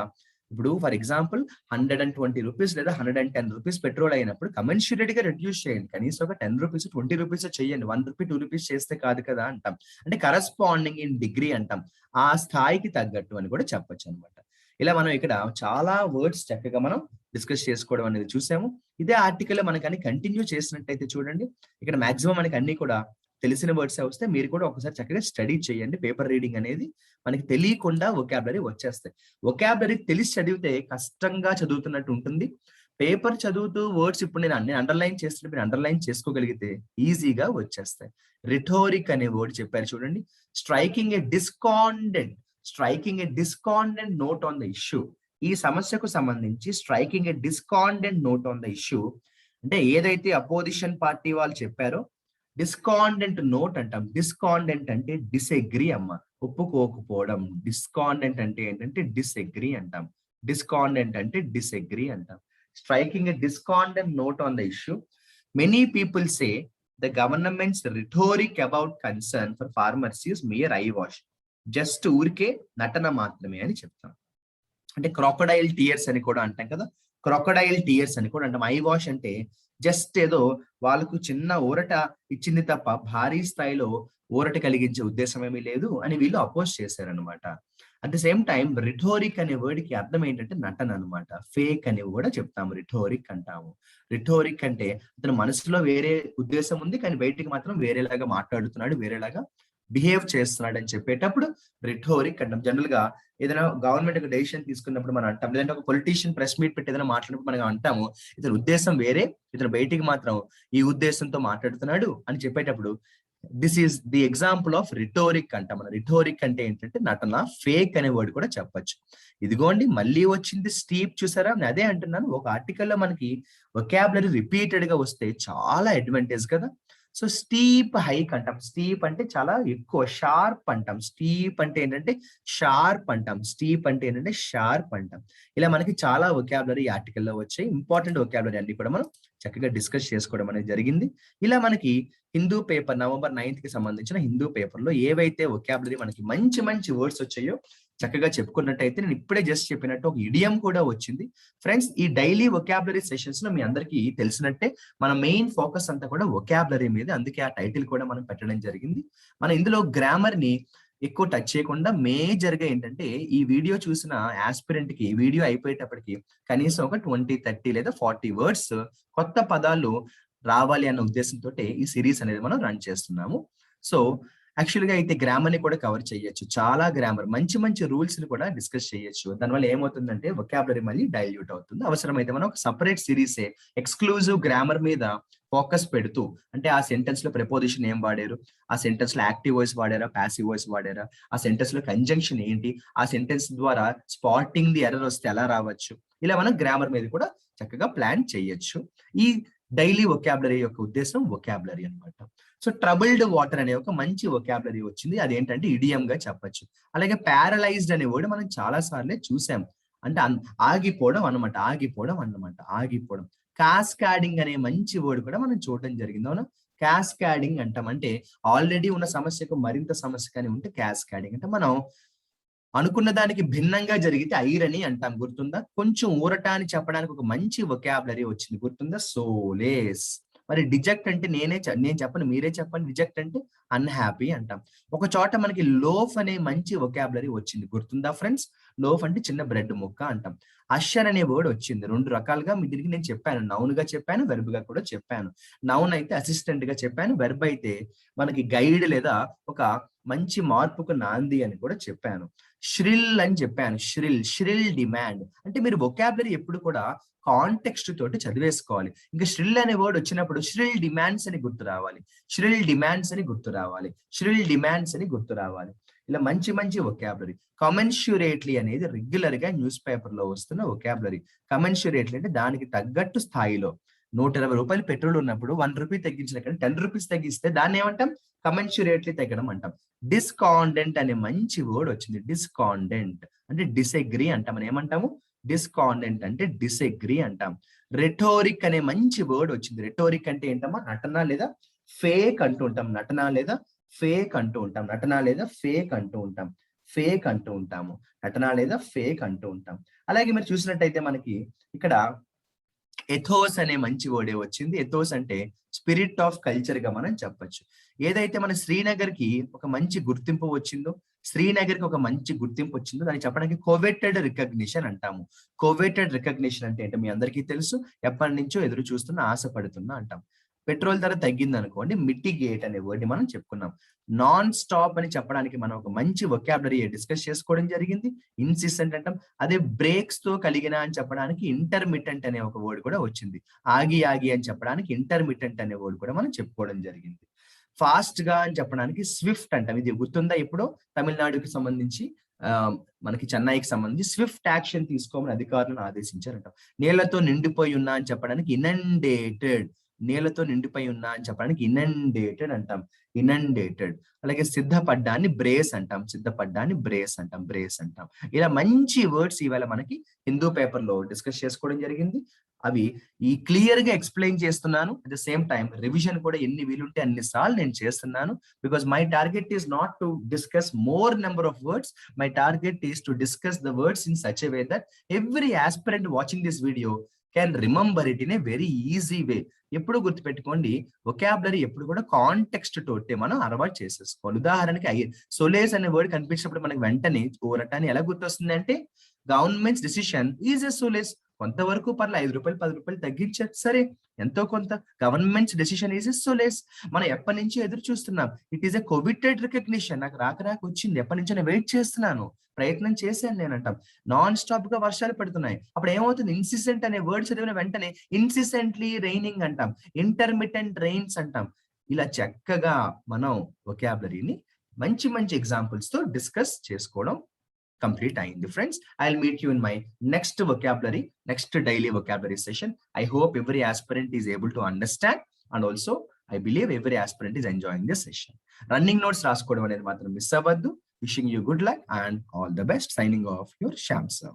[SPEAKER 1] ఇప్పుడు ఫర్ ఎగ్జాంపుల్ 120 రూపీస్ లేదా 110 రూపీస్ పెట్రోల్ అయినప్పుడు కమెన్షురేట్ గా రెడ్యూస్ చేయండి. కనీసం ఒక 10 రూపీస్ 20 రూపీస్ చేయండి. 1 రూపీ 2 రూపీస్ చేస్తే కాదు కదా అంటాం. అంటే కరస్పాండింగ్ ఇన్ డిగ్రీ అంటాం. ఆ స్థాయికి తగ్గట్టు అని కూడా చెప్పొచ్చు అనమాట. ఇలా మనం ఇక్కడ చాలా వర్డ్స్ చక్కగా మనం డిస్కస్ చేసుకోవడం అనేది చూసాము. ఇదే ఆర్టికల్ మనకని కంటిన్యూ చేసినట్టయితే చూడండి, ఇక్కడ మాక్సిమం మనకి అన్ని కూడా తెలిసిన వర్డ్స్ వస్తే మీరు కూడా ఒకసారి చక్కగా స్టడీ చేయండి. పేపర్ రీడింగ్ అనేది మనకి తెలియకుండా వొకాబులరీ వచ్చేస్తాయి. వొకాబులరీ తెలిసి చదివితే కష్టంగా చదువుతున్నట్టు ఉంటుంది. పేపర్ చదువుతూ వర్డ్స్ ఇప్పుడు నేను అండర్లైన్ చేస్తుంటే మీరు అండర్లైన్ చేసుకోగలిగితే ఈజీగా వచ్చేస్తాయి. రిటోరిక్ అనే వర్డ్ చెప్పారు చూడండి. Striking a discordant note on the issue. ఈ సమస్యకు సంబంధించి striking a discordant note on the issue అంటే ఏదైతే అపోజిషన్ పార్టీ వాళ్ళు చెప్పారో, డిస్కాండెంట్ నోట్ అంటాం. డిస్కాండెంట్ అంటే డిసెగ్రీ అమ్మ, ఒప్పుకోకపోవడం. డిస్కాండెంట్ అంటే ఏంటంటే డిసెగ్రీ అంటాం. డిస్కాండెంట్ అంటే డిసెగ్రీ అంటాం. Striking a discordant note on the issue. Many people say the government's rhetoric about concern for farmers is mere eyewash. Just ఊరికే నటన మాత్రమే అని చెప్తాం. అంటే క్రాకడైల్ టీయర్స్ అని కూడా అంటాం కదా. క్రాకడైల్ టీయర్స్ అని కూడా అంటాం. ఐ వాష్ అంటే జస్ట్ ఏదో వాళ్ళకు చిన్న ఊరట ఇచ్చింది తప్ప భారీ స్థాయిలో ఊరట కలిగించే ఉద్దేశం ఏమీ లేదు అని వీళ్ళు అపోజ్ చేశారనమాట. At the same time rhetoric అనే వర్డ్ కి అర్థం ఏంటంటే నటన అనమాట. ఫేక్ అని కూడా చెప్తాము, రిటోరిక్ అంటాము. రిటోరిక్ అంటే అతని మనసులో వేరే ఉద్దేశం ఉంది కానీ బయటికి మాత్రం వేరేలాగా మాట్లాడుతున్నాడు, వేరేలాగా బిహేవ్ చేస్తున్నాడు అని చెప్పేటప్పుడు రిటోరిక్ అంటాం. జనరల్ గా ఏదైనా గవర్నమెంట్ ఒక డెసిషన్ తీసుకున్నప్పుడు మనం అంటాం, లేదంటే ఒక పొలిటీషియన్ ప్రెస్ మీట్ పెట్టి ఏదైనా మాట్లాడినప్పుడు మనం అంటాము, ఇతని ఉద్దేశం వేరే, ఇతను బయటికి మాత్రం ఈ ఉద్దేశంతో మాట్లాడుతున్నాడు అని చెప్పేటప్పుడు this is the example of rhetoric అంటాం. మన రిటోరిక్ అంటే ఏంటంటే నటన. ఫేక్ అనే వర్డ్ కూడా చెప్పొచ్చు. ఇదిగోండి మళ్ళీ వచ్చింది స్టీప్, చూసారా? నేను అదే అంటున్నాను, ఒక ఆర్టికల్లో మనకి వొకాబులరీ రిపీటెడ్ గా వస్తే చాలా అడ్వాంటేజ్ కదా. సో స్టీప్ హైక్ అంటాం. స్టీప్ అంటే చాలా ఎక్కువ, షార్ప్ అంటాం. స్టీప్ అంటే ఏంటంటే షార్ప్ అంటాం. స్టీప్ అంటే ఏంటంటే షార్ప్ అంటాం. ఇలా మనకి చాలా వొకాబులరీ ఆర్టికల్లో వచ్చాయి. ఇంపార్టెంట్ వొకాబులరీ అన్ని కూడా మనం చక్కగా డిస్కస్ చేసుకోవడం అనేది జరిగింది. ఇలా మనకి హిందూ పేపర్ నవంబర్ 9th కి సంబంధించిన హిందూ పేపర్లో ఏవైతే వొకాబులరీ మనకి మంచి మంచి వర్డ్స్ వచ్చాయో చక్కగా చెప్పుకున్నట్టయితే, నేను ఇప్పుడే జస్ట్ చెప్పినట్టు ఒక ఇడియం కూడా వచ్చింది. ఫ్రెండ్స్, ఈ డైలీ వొకాబులరీ సెషన్స్ లో మీ అందరికీ తెలిసినట్టే మన మెయిన్ ఫోకస్ అంతా కూడా వొకాబులరీ మీద. అందుకే ఆ టైటిల్ కూడా మనం పెట్టడం జరిగింది. మనం ఇందులో గ్రామర్ ని ఎక్కువ టచ్ చేయకుండా మేజర్ గా ఏంటంటే, ఈ వీడియో చూసిన ఆస్పిరెంట్ కి వీడియో అయిపోయేటప్పటికి కనీసం ఒక 20, 30 లేదా 40 వర్డ్స్ కొత్త పదాలు రావాలి అన్న ఉద్దేశంతో ఈ సిరీస్ అనేది మనం రన్ చేస్తున్నాము. సో యాక్చువల్ గా అయితే గ్రామర్ ని కూడా కవర్ చేయొచ్చు. చాలా గ్రామర్, మంచి మంచి రూల్స్ ని కూడా డిస్కస్ చేయొచ్చు. దానివల్ల ఏమవుతుందంటే వొకాబులరీ మళ్ళీ డైల్యూట్ అవుతుంది. అవసరమైతే మనం ఒక సపరేట్ సిరీసే ఎక్స్క్లూజివ్ గ్రామర్ మీద ఫోకస్ పెడుతూ, అంటే ఆ సెంటెన్స్ లో ప్రిపోజిషన్ ఏం వాడారు, ఆ సెంటెన్స్ లో యాక్టివ్ వాయిస్ వాడారా, పాసివ్ వాయిస్ వాడారా, ఆ సెంటెన్స్ లో కంజంక్షన్ ఏంటి, ఆ సెంటెన్స్ ద్వారా స్పాటింగ్ ది ఎర్రర్ వస్తే ఎలా రావచ్చు, ఇలా మనం గ్రామర్ మీద కూడా చక్కగా ప్లాన్ చేయొచ్చు. ఈ డైలీ వొకాబులరీ యొక్క ఉద్దేశం వొకాబులరీ అన్నమాట. సో ట్రబుల్డ్ వాటర్ అనే ఒక మంచి వొకాబులరీ వచ్చింది. అదేంటంటే ఇడియం గా చెప్పొచ్చు. అలాగే పారలైజ్డ్ అనే వర్డ్ మనం చాలా సార్లే చూసాం. అంటే ఆగిపోవడం అన్నమాట. ఆగిపోవడం అన్నమాట. ఆగిపోవడం. కాస్కాడింగ్ అనే మంచి వర్డ్ కూడా మనం చూడడం జరిగింది. అవునా? కాస్కాడింగ్ అంటాం. అంటే ఆల్రెడీ ఉన్న సమస్యకు మరింత సమస్య కానీ ఉంటే కాస్కాడింగ్ అంటే, మనం అనుకున్న దానికి భిన్నంగా జరిగితే ఐరనీ అంటాం. గుర్తుందా? కొంచెం ఊరట అని చెప్పడానికి ఒక మంచి వొకాబులరీ వచ్చింది. గుర్తుందా? సోలేస్. మరి డిజెక్ట్ అంటే నేను చెప్పను, మీరే చెప్పండి. డిజెక్ట్ అంటే అన్‌హ్యాపీ అంటాం. ఒక చోట మనకి లోఫ్ అనే మంచి వొకాబులరీ వచ్చింది. గుర్తుందా ఫ్రెండ్స్? లోఫ్ అంటే చిన్న బ్రెడ్ ముక్క అంటాం. అషర్ అనే వర్డ్ వచ్చింది. 2 రకాలుగా మీ దీనికి నేను చెప్పాను. నౌన్ గా చెప్పాను, వెర్బ్ గా కూడా చెప్పాను. నౌన్ అయితే అసిస్టెంట్ గా చెప్పాను. వెర్బ్ అయితే మనకి గైడ్ లేదా ఒక మంచి మార్పుకు నాంది అని కూడా చెప్పాను. ష్రిల్ అని చెప్పాను. ష్రిల్ డిమాండ్ అంటే, మీరు వొకాబులరీ ఎప్పుడు కూడా కాంటెక్స్ట్ తోటి చదివేసుకోవాలి. ఇంకా ష్రిల్ అనే వర్డ్ వచ్చినప్పుడు ష్రిల్ డిమాండ్స్ అని గుర్తు రావాలి. ష్రిల్ డిమాండ్స్ అని గుర్తు రావాలి. ష్రిల్ డిమాండ్స్ అని గుర్తు రావాలి. ఇలా మంచి మంచి వొకాబులరీ. కమెన్ష్యూరేట్లీ అనేది రెగ్యులర్ గా న్యూస్ పేపర్ లో వస్తున్న వొకాబులరీ. కమెన్ష్యూరేట్లీ అంటే దానికి తగ్గట్టు స్థాయిలో. ₹120 పెట్రోల్ ఉన్నప్పుడు ₹1 తగ్గించిన కానీ ₹10 తగ్గిస్తే దాన్ని ఏమంటాం? కమెన్ష్యూరేట్లీ తగ్గడం అంటాం. డిస్కాండెంట్ అనే మంచి వర్డ్ వచ్చింది. డిస్కాండెంట్ అంటే డిసెగ్రీ అంటాం. మనం ఏమంటాము? డిస్కాండెంట్ అంటే డిసెగ్రీ అంటాం. రెటోరిక్ అనే మంచి వర్డ్ వచ్చింది. రెటోరిక్ అంటే ఏంటమ్మా? నటన లేదా ఫేక్ అంటూ ఉంటాం. నటన లేదా ఫేక్ అంటూ ఉంటాం. నటన లేదా ఫేక్ అంటూ ఉంటాం. ఫేక్ అంటూ ఉంటాము. నటన లేదా ఫేక్ అంటూ ఉంటాం. అలాగే మీరు చూసినట్టయితే మనకి ఇక్కడ ఎథోస్ అనే మంచి వర్డే వచ్చింది. ఎథోస్ అంటే స్పిరిట్ ఆఫ్ కల్చర్ గా మనం చెప్పొచ్చు. ఏదైతే మన శ్రీనగర్ కి ఒక మంచి గుర్తింపు వచ్చిందో, శ్రీనగర్ కి ఒక మంచి గుర్తింపు వచ్చిందో, దాన్ని చెప్పడానికి కోవెటెడ్ రికగ్నిషన్ అంటాము. కోవెటెడ్ రికగ్నిషన్ అంటే ఏంటో మీ అందరికీ తెలుసు. ఎప్పటి నుంచో ఎదురు చూస్తున్నా, ఆశపడుతున్నా అంటాం. పెట్రోల్ ధర తగ్గింది అనుకోండి, మిటిగేట్ అనే వర్డ్ ని మనం చెప్పుకున్నాం. నాన్ స్టాప్ అని చెప్పడానికి మనం ఒక మంచి వొకాబులరీ డిస్కస్ చేసుకోవడం జరిగింది. ఇన్సిస్టెంట్ అంటాం. అదే బ్రేక్స్ తో కలిగిన అని చెప్పడానికి ఇంటర్మిటెంట్ అనే ఒక వర్డ్ కూడా వచ్చింది. ఆగి ఆగి అని చెప్పడానికి ఇంటర్మిటెంట్ అనే వర్డ్ కూడా మనం చెప్పుకోవడం జరిగింది. ఫాస్ట్ గా అని చెప్పడానికి స్విఫ్ట్ అంటాం. ఇది గుర్తుందా? ఇప్పుడు తమిళనాడుకి సంబంధించి మనకి చెన్నైకి సంబంధించి స్విఫ్ట్ యాక్షన్ తీసుకోమని అధికారులను ఆదేశించారంట. నీళ్లతో నిండిపోయి ఉన్నా అని చెప్పడానికి ఇనండేటెడ్. నీళ్లతో నిండిపోయి ఉన్నా అని చెప్పడానికి ఇనండేటెడ్ అంటాం. ఇనండేటెడ్. అలాగే సిద్ధపడ్డాన్ని బ్రేస్ అంటాం. సిద్ధపడ్డాన్ని బ్రేస్ అంటాం. బ్రేస్ అంటాం. ఇలా మంచి వర్డ్స్ ఇవాళ మనకి హిందూ పేపర్ లో డిస్కస్ చేసుకోవడం జరిగింది. అవి ఈ క్లియర్ గా ఎక్స్ప్లెయిన్ చేస్తున్నాను. At the same time revision కూడా ఎన్ని వీలుంటే అన్ని సార్లు నేను చేస్తున్నాను. Because my target is not to discuss more number of words. My target is to discuss the words in such a way that every aspirant watching this video can remember it in a very easy way. ఎప్పుడు గుర్తుపెట్టుకోండి, vocabulary ఎప్పుడు కూడా context తోటే మనం అలవాటు చేసేసుకోవాలి. ఉదాహరణకి solace అనే వర్డ్ కనిపించినప్పుడు మనకి వెంటనే ఊరట అని ఎలా గుర్తొస్తుంది అంటే, government's decision is a solace. కొంతవరకు పర్లే, ₹5 ₹10 తగ్గించారు, సరే ఎంతో కొంత. Government's decision is a solace. మనం ఎప్పటి నుంచి ఎదురు చూస్తున్నాం. It is a coveted recognition. నాకు రాక వచ్చింది, ఎప్పటి నుంచో నేను వెయిట్ చేస్తున్నాను, ప్రయత్నం చేశాను నేను అంటాం. నాన్ స్టాప్ గా వర్షాలు పడుతున్నాయి. అప్పుడు ఏమవుతుంది? ఇన్సిసెంట్ అనే వర్డ్ చదివిన వెంటనే ఇన్సిసెంట్లీ రైనింగ్ అంటాం. ఇంటర్మిటెంట్ రెయిన్స్ అంటాం. ఇలా చక్కగా మనం వొకాబులరీని మంచి మంచి ఎగ్జాంపుల్స్ తో డిస్కస్ చేసుకోవడం కంప్లీట్ అయింది. Friends, I'll meet you in my next vocabulary, next daily vocabulary session. I hope every aspirant is able to understand and also I believe every aspirant is enjoying this session. Running notes రాసుకోవడం అనేది మాత్రం miss అవ్వద్దు. Wishing you good luck and all the best. Signing off your Shyam sir.